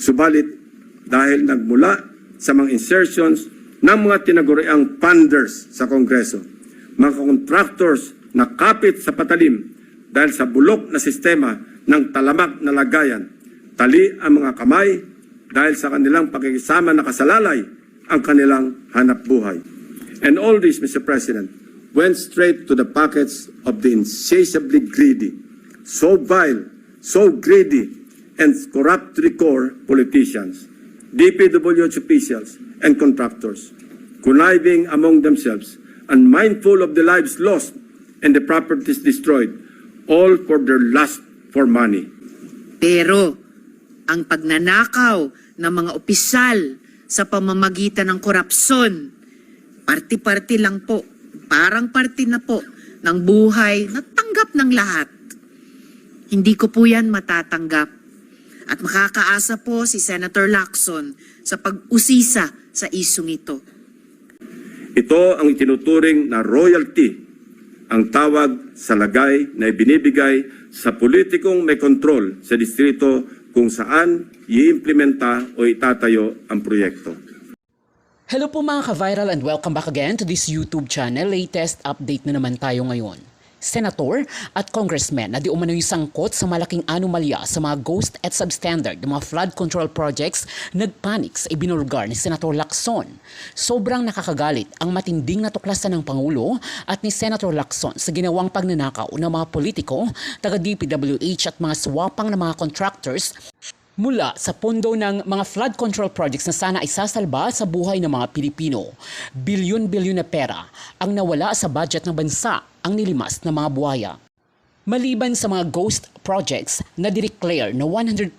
Subalit, dahil nagmula sa mga insertions ng mga tinaguriang funders sa Kongreso, mga contractors na kapit sa patalim dahil sa bulok na sistema ng talamak na lagayan, tali ang mga kamay dahil sa kanilang pakikisama na kasalalay ang kanilang hanap buhay. And all this, Mr. President, went straight to the pockets of the insatiably greedy, so vile, so greedy, and corruptly core politicians, DPWH officials, and contractors, conniving among themselves, unmindful of the lives lost and the properties destroyed, all for their lust for money. Pero ang pagnanakaw ng mga opisyal sa pamamagitan ng korupsyon, parti-parti lang po, parang parti na po ng buhay na tanggap ng lahat. Hindi ko po yan matatanggap. At makakaasa po si Senator Lacson sa pag-usisa sa isyung ito. Ito ang itinuturing na royalty, ang tawag sa lagay na ibinibigay sa politikong may kontrol sa distrito kung saan i-implementa o itatayo ang proyekto. Hello po mga ka-viral and welcome back again to this YouTube channel. Latest update na naman tayo ngayon. Senator at congressmen na di umano'y sangkot sa malaking anomalya sa mga ghost at substandard ng mga flood control projects nagpanik sa ibinulgar ni Senator Lacson. Sobrang nakakagalit ang matinding natuklasan ng Pangulo at ni Senator Lacson sa ginawang pagnanakaw ng mga politiko, taga-DPWH at mga swapang ng mga contractors mula sa pondo ng mga flood control projects na sana ay sasalba sa buhay ng mga Pilipino. Bilyon-bilyon na pera ang nawala sa budget ng bansa ang nilimas ng mga buhaya. Maliban sa mga ghost projects na declare na 100%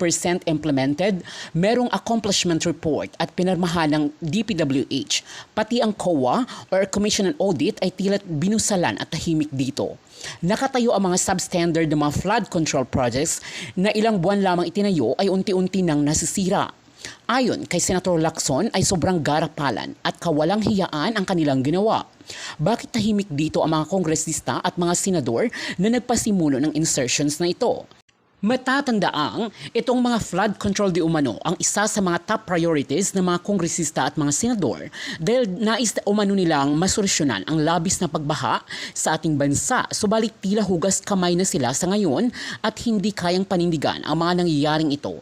implemented, merong accomplishment report at pinirmahan ng DPWH. Pati ang COA or Commission on Audit ay tila binusalan at tahimik dito. Nakatayo ang mga substandard ng mga flood control projects na ilang buwan lamang itinayo ay unti-unti nang nasisira. Ayon kay Senator Lacson ay sobrang garapalan at kawalang hiyaan ang kanilang ginawa. Bakit tahimik dito ang mga kongresista at mga senador na nagpasimulo ng insertions na ito? Matatandaang itong mga flood control di umano ang isa sa mga top priorities ng mga kongresista at mga senador dahil nais umano nilang masolusyonan ang labis na pagbaha sa ating bansa. Subalit tila hugas kamay na sila sa ngayon at hindi kayang panindigan ang mga nangyayaring ito.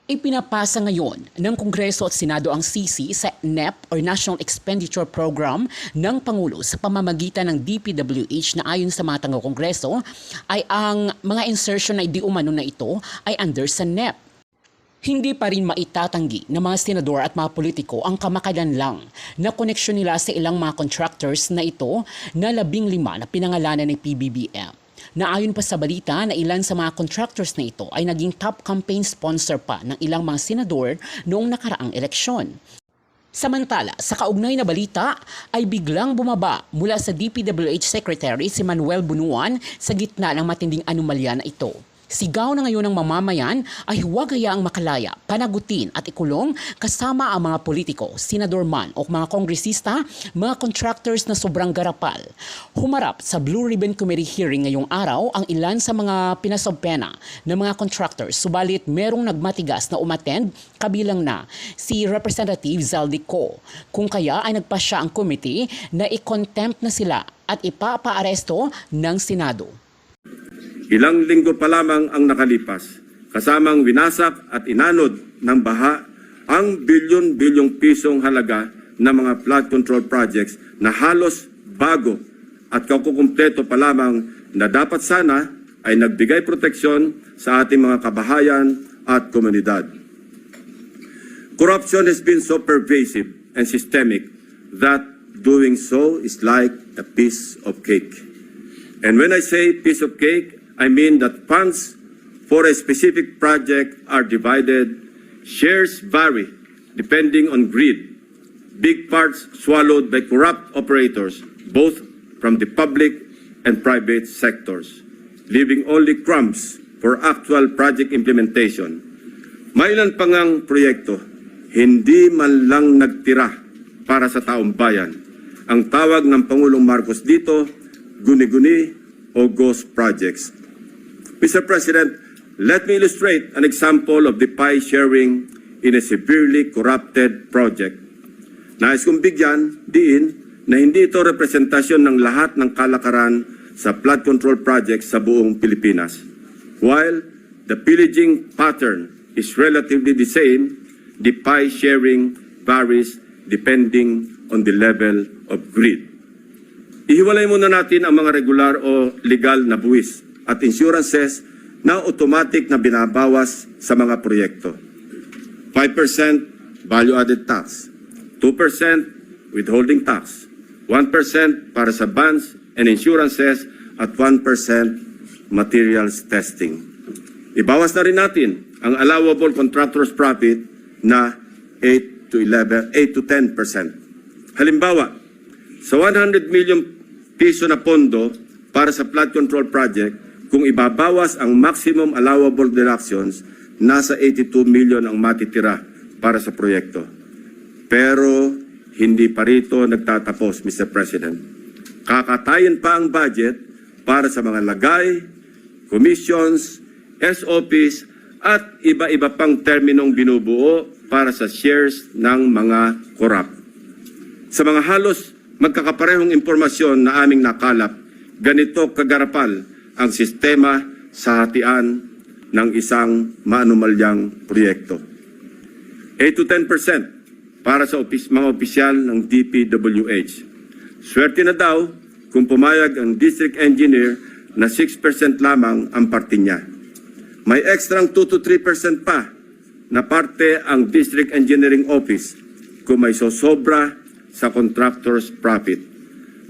Ipinapasa ngayon ng Kongreso at Senado ang CC sa NEP or National Expenditure Program ng Pangulo sa pamamagitan ng DPWH na ayon sa mga taga-Kongreso ay ang mga insertion na di umano na ito ay under sa NEP. Hindi pa rin maitatanggi ng mga senador at mga politiko ang kamakalan lang na koneksyon nila sa ilang mga contractors na ito na 15 na pinangalanan ng PBBM. Naayon pa sa balita na ilan sa mga contractors na ito ay naging top campaign sponsor pa ng ilang mga senador noong nakaraang eleksyon. Samantala, sa kaugnay na balita ay biglang bumaba mula sa DPWH Secretary si Manuel Bunuan sa gitna ng matinding anomalya na ito. Sigaw na ngayon ng mamamayan ay huwag hayaang makalaya, panagutin at ikulong kasama ang mga politiko, senador man o mga kongresista, mga contractors na sobrang garapal. Humarap sa Blue Ribbon Committee hearing ngayong araw ang ilan sa mga pinasobpena ng mga contractors, subalit merong nagmatigas na umattend kabilang na si Representative Zaldico. Kung kaya ay nagpasya ang committee na i-contempt na sila at ipapaaresto ng Senado. Ilang linggo pa lamang ang nakalipas, kasamang winasak at inanod ng baha ang bilyon-bilyong pisong halaga ng mga flood control projects na halos bago at kakukumpleto pa lamang na dapat sana ay nagbigay proteksyon sa ating mga kabahayan at komunidad. Corruption has been so pervasive and systemic that doing so is like a piece of cake. And when I say piece of cake, I mean that funds for a specific project are divided, shares vary depending on greed, big parts swallowed by corrupt operators, both from the public and private sectors, leaving only crumbs for actual project implementation. Mailan pa ngang proyekto, hindi man lang nagtira para sa taong bayan. Ang tawag ng Pangulong Marcos dito, guni-guni o ghost projects. Mr. President, let me illustrate an example of the pie sharing in a severely corrupted project. Nais kong bigyan diin na hindi ito representasyon ng lahat ng kalakaran sa flood control project sa buong Pilipinas. While the pillaging pattern is relatively the same, the pie sharing varies depending on the level of greed. Ihiwalay muna natin ang mga regular o legal na buwis at insurances na automatic na binabawas sa mga proyekto. 5% value-added tax, 2% withholding tax, 1% para sa bonds and insurances at 1% materials testing. Ibawas na rin natin ang allowable contractor's profit na 8 to 10%. Halimbawa, sa 100 million piso na pondo para sa flood control project, kung ibabawas ang maximum allowable deductions, nasa 82 million ang matitira para sa proyekto. Pero hindi pa rito nagtatapos, Mr. President. Kakatayin pa ang budget para sa mga lagay, commissions, SOPs, at iba-iba pang terminong binubuo para sa shares ng mga korap. Sa mga halos magkakaparehong impormasyon na aming nakalap, ganito kagarapal ang sistema sa hatian ng isang maanumalyang proyekto. 8 to 10% para sa mga opisyal ng DPWH. Swerte na daw kung pumayag ang district engineer na 6% lamang ang parte niya. May ekstrang 2 to 3% pa na parte ang district engineering office kung may sosobra sa contractor's profit.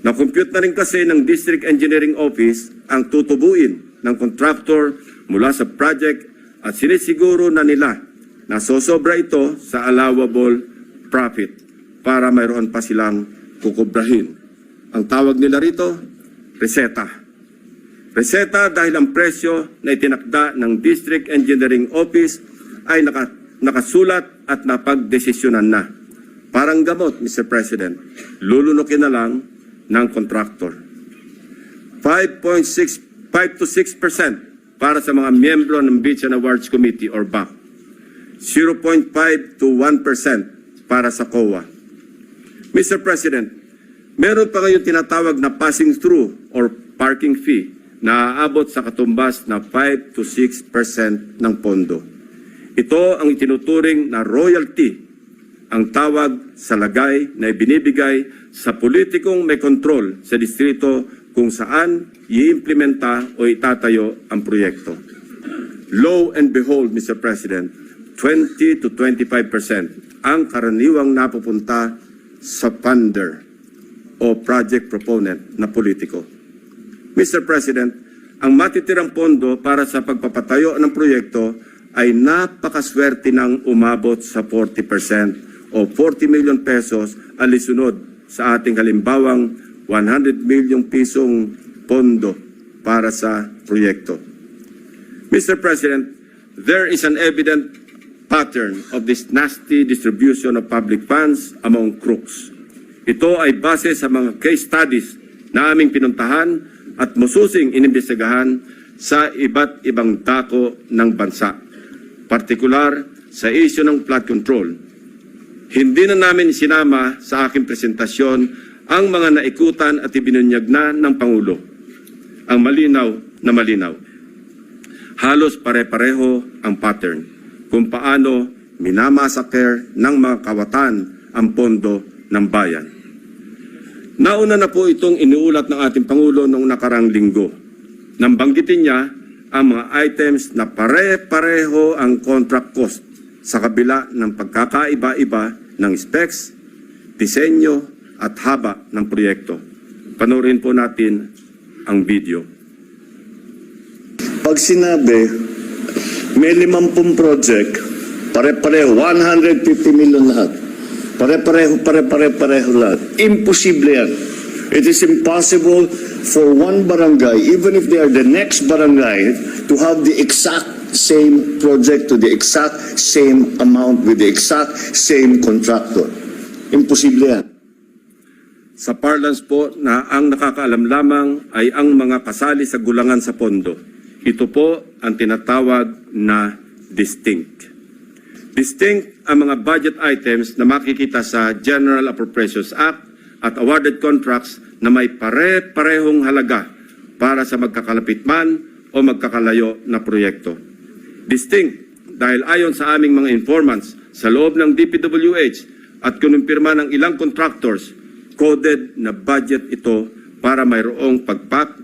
Na-compute na rin kasi ng district engineering office ang tutubuin ng contractor mula sa project at sinisiguro na nila na sosobra ito sa allowable profit para mayroon pa silang kukubrahin. Ang tawag nila rito, reseta. Reseta dahil ang presyo na itinakda ng District Engineering Office ay nakasulat at napagdesisyonan na. Parang gamot, Mr. President, lulunukin na lang ng contractor. 5 to 6% para sa mga miyembro ng Beach and Awards Committee or BAC. 0.5 to 1% para sa COA. Mr. President, meron pa ngayon tinatawag na passing through or parking fee na aabot sa katumbas na 5 to 6% ng pondo. Ito ang itinuturing na royalty, ang tawag sa lagay na ibinibigay sa politikong may kontrol sa distrito kung saan i-implementa o itatayo ang proyekto. Lo and behold, Mr. President, 20 to 25% ang karaniwang napupunta sa funder o project proponent na politiko. Mr. President, ang matitirang pondo para sa pagpapatayo ng proyekto ay napakaswerte ng umabot sa 40% o 40 million pesos alisunod sa ating halimbawang 100 million pisong pondo para sa proyekto. Mr. President, there is an evident pattern of this nasty distribution of public funds among crooks. Ito ay base sa mga case studies na aming pinuntahan at masusing inimbestigahan sa iba't ibang dako ng bansa, partikular sa issue ng flood control. Hindi na namin sinama sa aking presentasyon ang mga naikutan at ibinunyag na ng Pangulo. Ang malinaw na malinaw. Halos pare-pareho ang pattern kung paano minamasaker ng mga kawatan ang pondo ng bayan. Nauna na po itong iniulat ng ating Pangulo noong nakarang linggo. Nang banggitin niya ang mga items na pare-pareho ang contract cost sa kabila ng pagkakaiba-iba ng specs, disenyo at haba ng proyekto. Panoorin po natin ang video. Pag sinabi, may 50 project, pare-pareho, 150 million lahat. Pare-pareho lahat. Imposible yan. It is impossible for one barangay, even if they are the next barangay, to have the exact same project to the exact same amount with the exact same contractor. Imposible yan. Sa parlance po na ang nakakaalam lamang ay ang mga kasali sa gulangan sa pondo. Ito po ang tinatawag na distinct. Distinct ang mga budget items na makikita sa General Appropriations Act at awarded contracts na may pare-parehong halaga para sa magkakalapit man o magkakalayo na proyekto. Distinct dahil ayon sa aming mga informants sa loob ng DPWH at kinumpirma ng ilang contractors, coded na budget ito para mayroong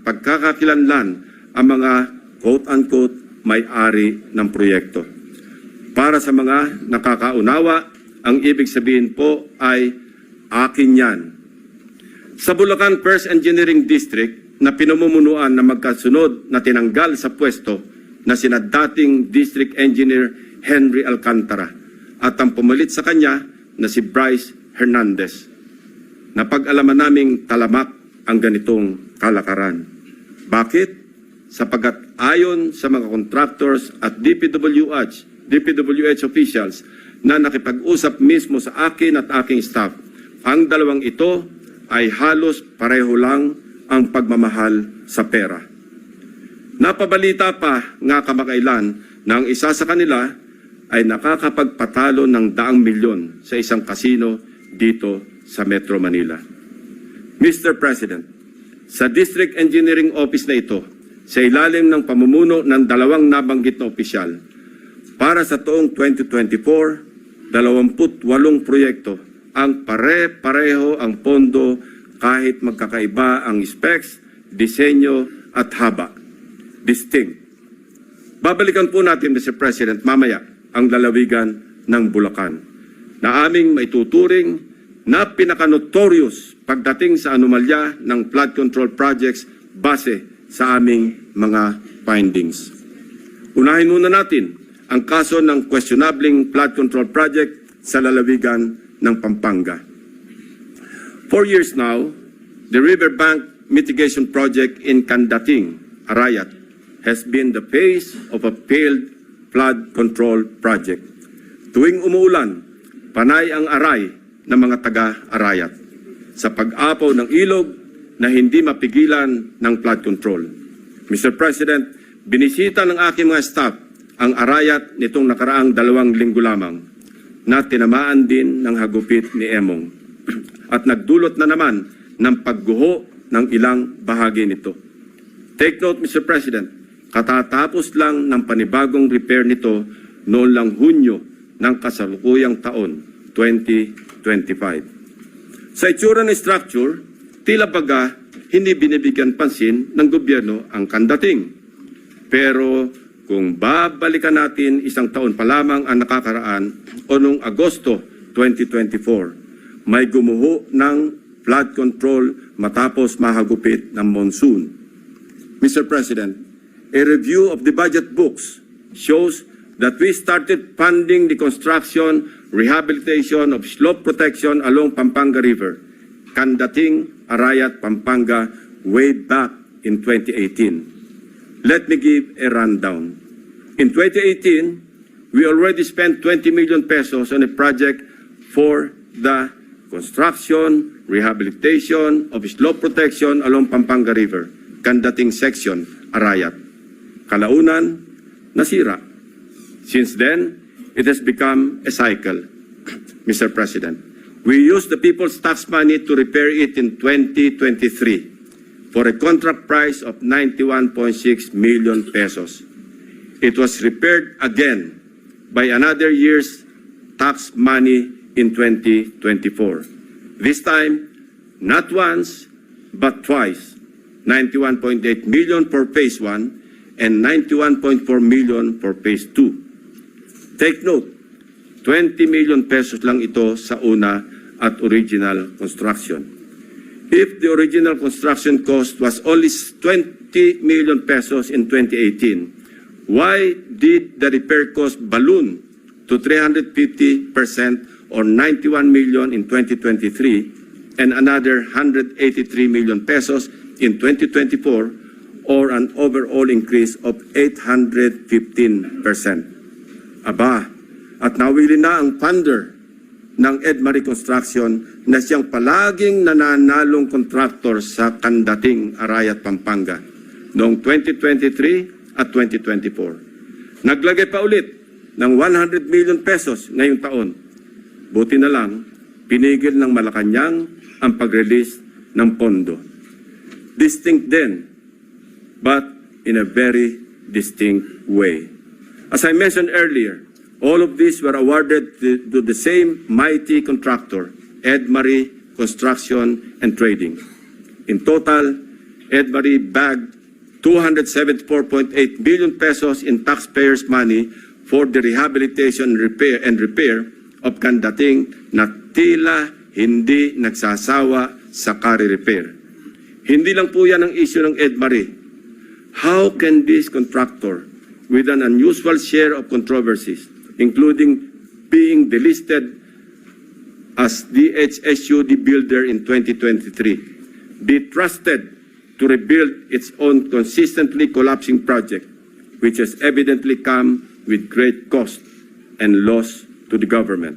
pagkakakilanlan ang mga quote-unquote may-ari ng proyekto. Para sa mga nakakaunawa, ang ibig sabihin po ay akin yan. Sa Bulacan First Engineering District na pinamumunuan na magkasunod na tinanggal sa pwesto na sina dating District Engineer Henry Alcantara at ang pumalit sa kanya na si Bryce Hernandez. Napag-alaman naming talamak ang ganitong kalakaran. Bakit? Sapagat ayon sa mga contractors at DPWH officials na nakipag-usap mismo sa akin at aking staff, ang dalawang ito ay halos pareho lang ang pagmamahal sa pera. Napabalita pa nga kamakailan na ang isa sa kanila ay nakakapagpatalo ng 100 milyon sa isang kasino dito sa Metro Manila. Mr. President, sa District Engineering Office na ito, sa ilalim ng pamumuno ng dalawang nabanggit na opisyal, para sa taong 2024, 28 proyekto ang pare-pareho ang pondo kahit magkakaiba ang specs, disenyo at haba. Distinct. Babalikan po natin, Mr. President, mamaya ang lalawigan ng Bulacan na aming maituturing na pinaka-notorious pagdating sa anomalya ng flood control projects base sa aming mga findings. Unahin muna natin ang kaso ng questionabling flood control project sa lalawigan ng Pampanga. 4 years now, the riverbank mitigation project in Candating, Arayat, has been the face of a failed flood control project. Tuwing umuulan, panay ang aray ng mga taga-Arayat sa pag-apaw ng ilog na hindi mapigilan ng flood control. Mr. President, binisita ng aking mga staff ang Arayat nitong nakaraang 2 linggo lamang na tinamaan din ng hagupit ni Emong at nagdulot na naman ng pagguho ng ilang bahagi nito. Take note, Mr. President, katatapos lang ng panibagong repair nito noon lang Hunyo ng kasalukuyang taon, 2025. Sa itsura ng structure, tila baga hindi binibigyan pansin ng gobyerno ang Candating. Pero kung babalikan natin 1 taon pa lamang ang nakakaraan o noong Agosto 2024, may gumuho ng flood control matapos mahagupit ng monsoon. Mr. President, a review of the budget books shows that we started funding the construction, rehabilitation of slope protection along Pampanga River, Candating, Arayat, Pampanga, way back in 2018. Let me give a rundown. In 2018, we already spent 20 million pesos on a project for the construction, rehabilitation of slope protection along Pampanga River, Candating section, Arayat. Kalaunan, nasira. Since then, it has become a cycle. Mr. President, we used the people's tax money to repair it in 2023 for a contract price of 91.6 million pesos. It was repaired again by another year's tax money in 2024. This time, not once, but twice, 91.8 million for phase 1 and 91.4 million for phase 2. Take note, 20 million pesos lang ito sa una at original construction. If the original construction cost was only 20 million pesos in 2018, why did the repair cost balloon to 350% or 91 million in 2023 and another 183 million pesos in 2024 or an overall increase of 815%? Aba, at nawili na ang funder ng Edma Reconstruction na siyang palaging nananalong contractor sa Candating, Arayat, Pampanga noong 2023 at 2024. Naglagay pa ulit ng 100 million pesos ngayong taon. Buti na lang, pinigil ng Malacanang ang pag-release ng pondo. Distinct din, but in a very distinct way. As I mentioned earlier, all of these were awarded to the same mighty contractor, Edmarie Construction and Trading. In total, Edmarie bagged 274.8 billion pesos in taxpayers' money for the rehabilitation and repair of Kandating na tila hindi nagsasawa sa kare-repair. Hindi lang po yan ang issue ng Edmarie. How can this contractor, with an unusual share of controversies, including being delisted as DHSUD builder in 2023, be trusted to rebuild its own consistently collapsing project, which has evidently come with great cost and loss to the government?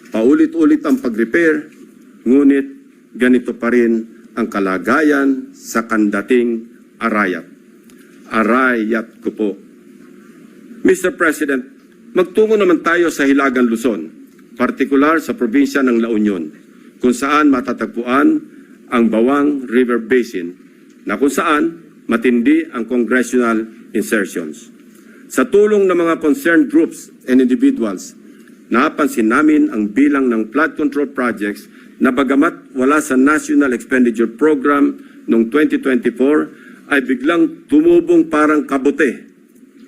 Paulit-ulit ang pag-repair, ngunit ganito pa rin ang kalagayan sa Kandating Arayat. Arayat ko po. Mr. President, magtungo naman tayo sa Hilagang Luzon, partikular sa probinsya ng La Union, kung saan matatagpuan ang Bawang River Basin, na kung saan matindi ang congressional insertions. Sa tulong ng mga concerned groups and individuals, napansin namin ang bilang ng flood control projects na bagamat wala sa National Expenditure Program noong 2024, ay biglang tumubong parang kabute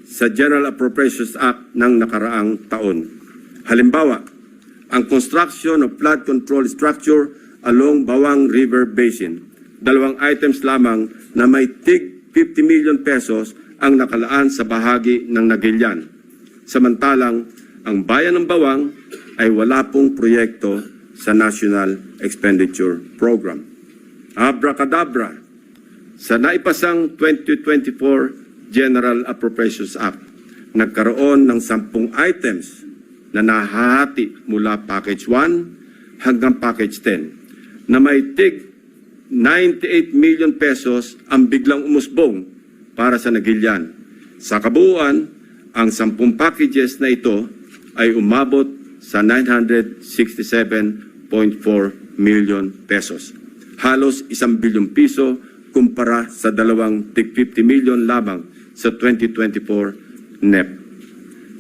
sa General Appropriations Act ng nakaraang taon. Halimbawa, ang construction of flood control structure along Bawang River Basin. 2 items lamang na may tig 50 million pesos ang nakalaan sa bahagi ng Nagilian. Samantalang, ang bayan ng Bawang ay wala pong proyekto sa National Expenditure Program. Abracadabra, sa naipasang 2024 General Appropriations Act, nagkaroon ng 10 items na nahahati mula Package 1 hanggang Package 10 na may tig 98 million pesos ang biglang umusbong para sa Nagilian. Sa kabuuan, ang 10 packages na ito ay umabot sa 967.4 million pesos. Halos 1 bilyong piso kumpara sa 2 tig 50 million lamang sa 2024 NEP.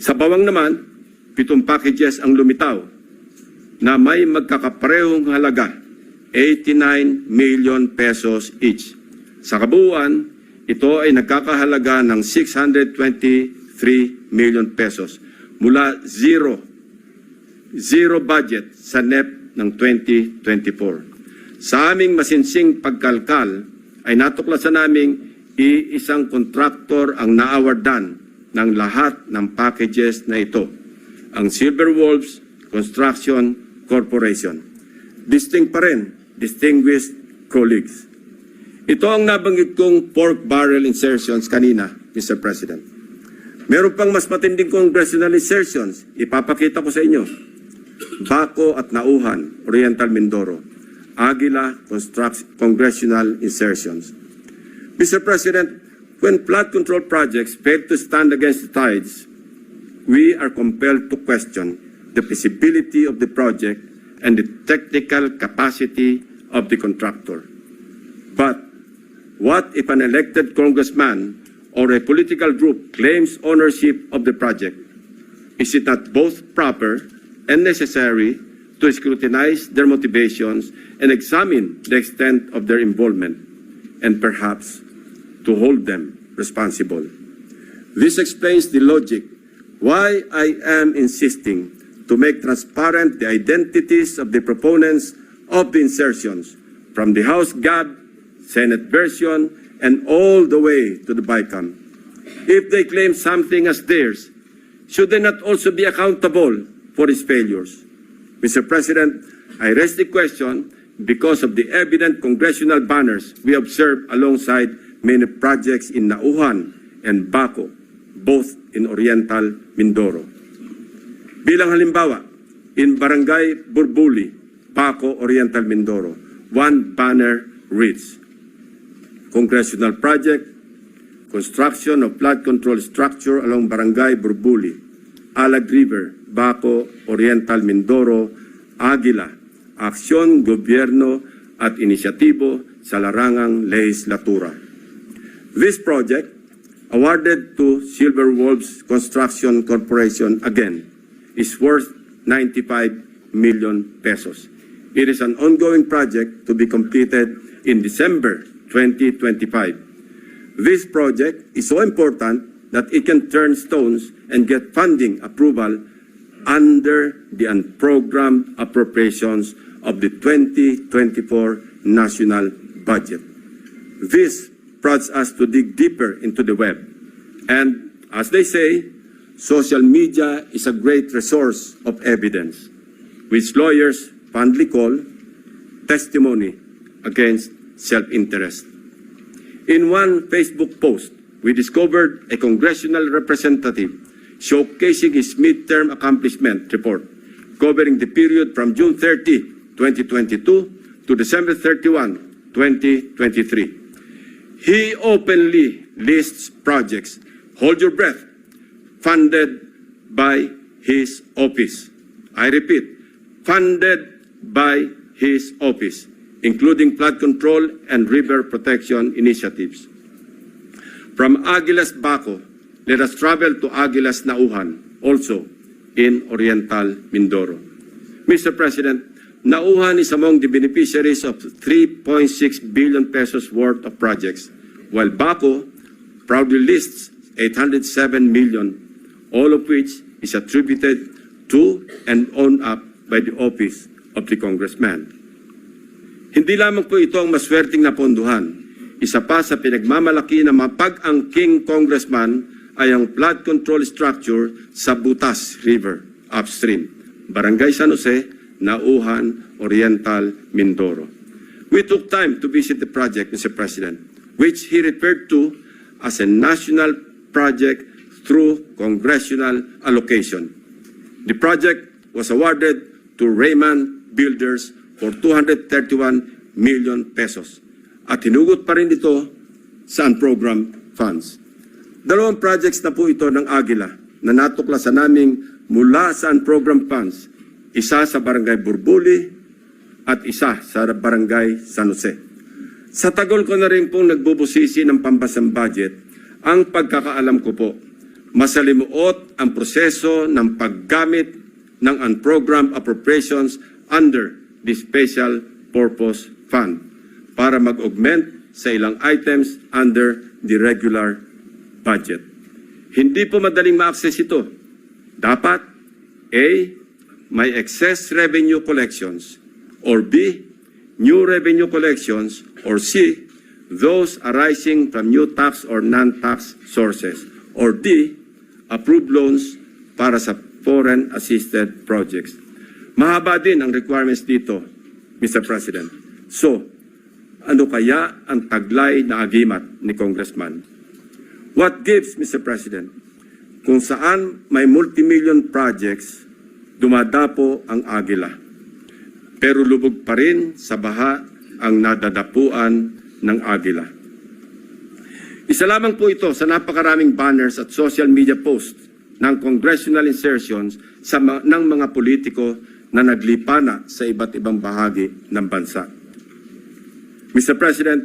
Sa Bawang naman, 7 packages ang lumitaw na may magkakaparehong halaga, 89 million pesos each. Sa kabuuan, ito ay nagkakahalaga ng 623 million pesos mula zero budget sa NEP ng 2024. Sa aming masinsing pagkalkal, ay natuklasan naming iisang kontraktor ang naawardan ng lahat ng packages na ito, ang Silver Wolves Construction Corporation. Distinct pa rin, distinguished colleagues. Ito ang nabanggit kong pork barrel insertions kanina, Mr. President. Meron pang mas matinding congressional insertions, ipapakita ko sa inyo. Baco at Nauhan, Oriental Mindoro. Aguila congressional insertions. Mr. President, when flood control projects fail to stand against the tides, we are compelled to question the feasibility of the project and the technical capacity of the contractor. But what if an elected congressman or a political group claims ownership of the project? Is it not both proper and necessary to scrutinize their motivations and examine the extent of their involvement, and perhaps to hold them responsible? This explains the logic why I am insisting to make transparent the identities of the proponents of the insertions, from the House GAB, Senate version, and all the way to the BICAM. If they claim something as theirs, should they not also be accountable for its failures? Mr. President, I raise the question because of the evident congressional banners we observed alongside many projects in Nauhan and Baco, both in Oriental Mindoro. Bilang halimbawa, in Barangay Burbuli, Baco, Oriental Mindoro, one banner reads, Congressional Project, construction of flood control structure along Barangay Burbuli, Alag River, Baco, Oriental Mindoro, Aguila, aksyon, gobyerno at inisyatibo sa larangang lehislatura. This project, awarded to Silver Wolves Construction Corporation again, is worth 95 million pesos. It is an ongoing project to be completed in December 2025. This project is so important that it can turn stones and get funding approval under the unprogrammed appropriations of the 2024 national budget. This prods us to dig deeper into the web. And as they say, social media is a great resource of evidence, which lawyers fondly call testimony against self-interest. In one Facebook post, we discovered a congressional representative showcasing his midterm accomplishment report covering the period from June 30, 2022 to December 31, 2023. He openly lists projects, hold your breath, funded by his office. I repeat, funded by his office, including flood control and river protection initiatives. From Aguilas Baco, let us travel to Aguilas Nauhan, also in Oriental Mindoro. Mr. President, Nauhan is among the beneficiaries of 3.6 billion pesos worth of projects, while Baco proudly lists 807 million, all of which is attributed to and owned up by the office of the congressman. Hindi lamang po ito ang maswerteng napondohan. Isa pa sa pinagmamalaki na mapag-angking congressman ay ang flood control structure sa Butas River upstream, Barangay San Jose, Nauhan, Oriental, Mindoro. We took time to visit the project, Mr. President, which he referred to as a national project through congressional allocation. The project was awarded to Raymond Builders for 231 million pesos. At hinugot pa rin ito sa unprogrammed funds. Dalawang projects na po ito ng Aguila na natuklasan naming mula sa unprogrammed funds, isa sa Barangay Burbuli at isa sa Barangay San Jose. Sa tagal ko na rin pong nagbubusisi ng pambasang budget, ang pagkakaalam ko po, masalimuot ang proseso ng paggamit ng unprogrammed appropriations under the Special Purpose Fund para mag-augment sa ilang items under the regular budget. Hindi po madaling ma-access ito. Dapat A, may excess revenue collections, or B, new revenue collections, or C, those arising from new tax or non-tax sources, or D, approved loans para sa foreign assisted projects. Mahaba din ang requirements dito, Mr. President. So, ano kaya ang taglay na agimat ni Congressman? What gives, Mr. President? Kung saan may multimillion projects, dumadapo ang Aguila. Pero lubog pa rin sa baha ang nadadapuan ng Aguila. Isa lamang po ito sa napakaraming banners at social media posts ng congressional insertions ng mga politiko na naglipana sa iba't ibang bahagi ng bansa. Mr. President,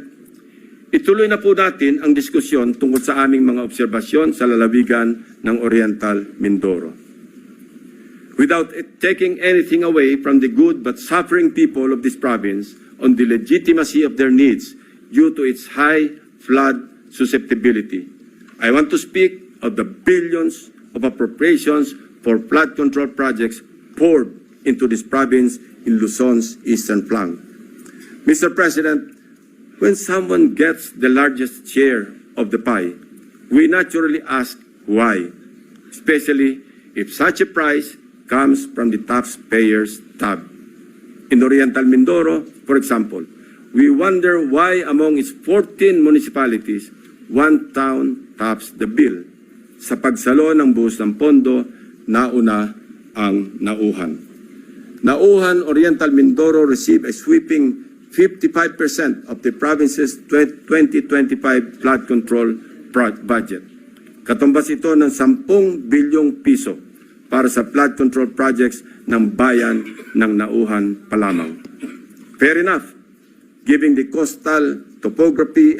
ituloy na po natin ang diskusyon tungkol sa aming mga obserbasyon sa lalawigan ng Oriental Mindoro. Without taking anything away from the good but suffering people of this province on the legitimacy of their needs due to its high flood susceptibility, I want to speak of the billions of appropriations for flood control projects poured into this province in Luzon's eastern flank. Mr. President, when someone gets the largest share of the pie, we naturally ask why, especially if such a price comes from the taxpayer's tab. In Oriental Mindoro, for example, we wonder why among its 14 municipalities, one town tops the bill. Sa pagsalo ng buhos ng pondo, nauna ang Nauhan. Nauhan, Oriental Mindoro received a sweeping 55% of the province's 2025 flood control budget. Katumbas ito ng 10 bilyong piso para sa flood control projects ng bayan ng Nauhan pa lamang. Fair enough, given the coastal topography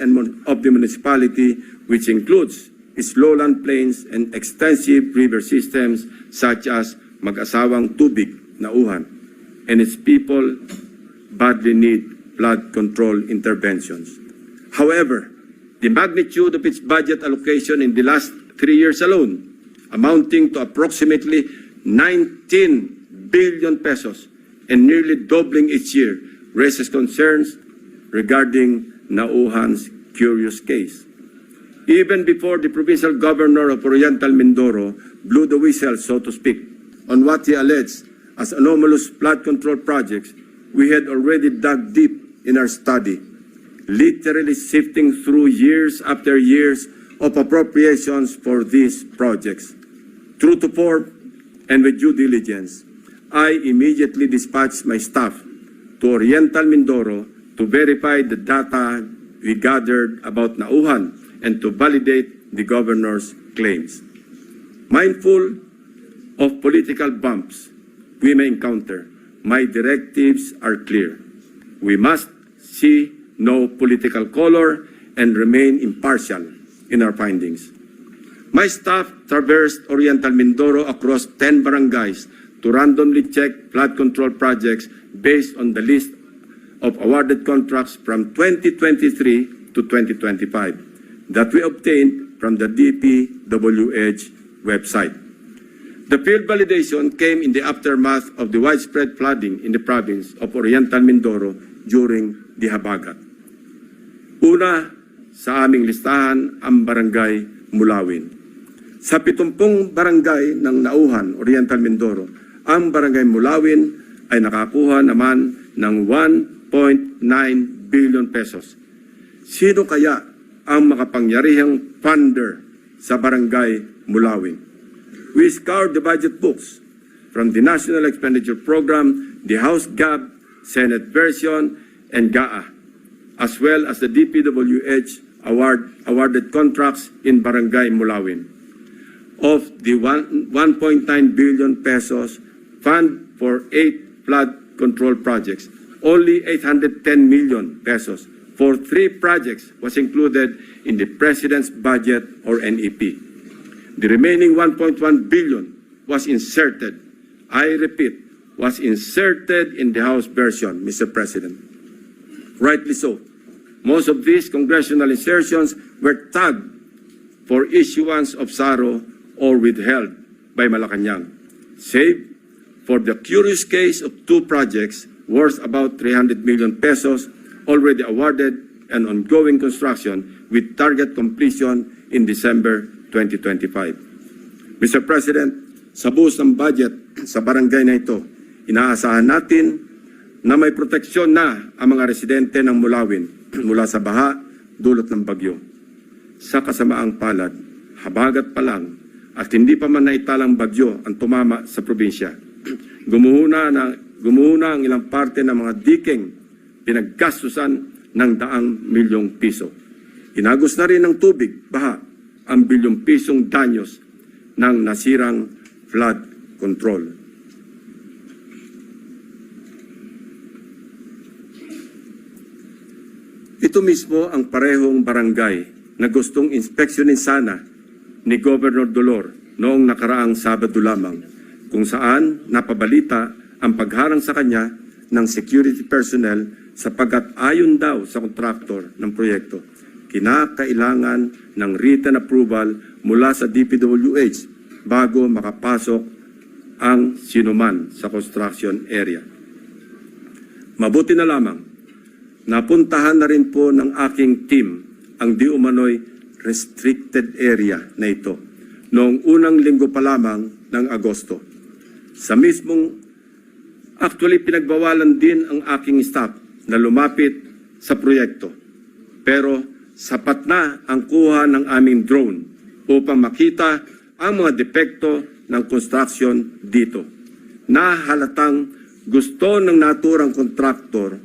of the municipality, which includes its lowland plains and extensive river systems such as Mag-asawang Tubig, Nauhan, and its people badly need flood control interventions. However, the magnitude of its budget allocation in the last 3 years alone, amounting to approximately 19 billion pesos and nearly doubling each year, raises concerns regarding Nauhan's curious case. Even before the provincial governor of Oriental Mindoro blew the whistle, so to speak, on what he alleged as anomalous flood control projects, we had already dug deep in our study, literally sifting through years after years of appropriations for these projects. True to form and with due diligence, I immediately dispatched my staff to Oriental Mindoro to verify the data we gathered about Nauhan and to validate the governor's claims. Mindful of political bumps we may encounter, my directives are clear. We must see no political color and remain impartial in our findings. My staff traversed Oriental Mindoro across 10 barangays to randomly check flood control projects based on the list of awarded contracts from 2023 to 2025 that we obtained from the DPWH website. The field validation came in the aftermath of the widespread flooding in the province of Oriental Mindoro during the Habagat. Una sa aming listahan ang Barangay Mulawin. Sa 70 barangay ng Nauhan, Oriental Mindoro, ang Barangay Mulawin ay nakakuha naman ng 1.9 billion pesos. Sino kaya ang makapangyarihang funder sa Barangay Mulawin? We scoured the budget books from the National Expenditure Program, the House GAB, Senate version, and GAA, as well as the DPWH awarded contracts in Barangay Mulawin. Of the 1.9 billion pesos fund for 8 flood control projects, only 810 million pesos for 3 projects was included in the President's budget or NEP. The remaining 1.1 billion was inserted, I repeat, was inserted in the House version, Mr. President. Rightly so. Most of these congressional insertions were tagged for issuance of SARO or withheld by Malacanang, save for the curious case of 2 projects worth about 300 million pesos already awarded and ongoing construction with target completion in December 2025. Mr. President, sa buhos ng budget sa barangay na ito, inaasahan natin na may proteksyon na ang mga residente ng Mulawin mula sa baha dulot ng bagyo. Sa kasamaang palad, habagat pa lang at hindi pa man naitalang bagyo ang tumama sa probinsya. Gumuhuna ang ilang parte ng mga diking pinaggastusan ng 100 milyong piso. Inagos na rin ng tubig, baha, ang bilyong pisong danyos ng nasirang flood control. Ito mismo ang parehong barangay na gustong inspeksyonin sana ni Governor Dolor noong nakaraang Sabado lamang, kung saan napabalita ang pagharang sa kanya ng security personnel sapagkat ayon daw sa kontraktor ng proyekto, kinakailangan ng written approval mula sa DPWH bago makapasok ang sinuman sa construction area. Mabuti na lamang, napuntahan na rin po ng aking team ang di umano'y restricted area na ito noong unang linggo pa lamang ng Agosto. Actually pinagbawalan din ang aking staff na lumapit sa proyekto. Pero sapat na ang kuha ng aming drone upang makita ang mga depekto ng construction dito. Nahalatang gusto ng naturang kontraktor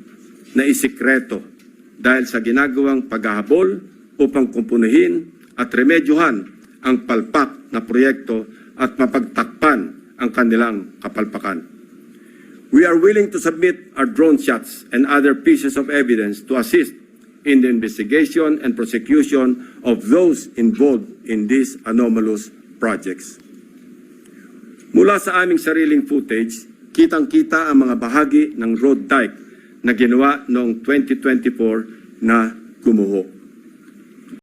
na isikreto dahil sa ginagawang paghahabol upang kumpunuhin at remedyohan ang palpak na proyekto at mapagtakpan ang kanilang kapalpakan. We are willing to submit our drone shots and other pieces of evidence to assist in the investigation and prosecution of those involved in these anomalous projects. Mula sa aming sariling footage, kitang-kita ang mga bahagi ng road dike na ginawa noong 2024 na gumuho.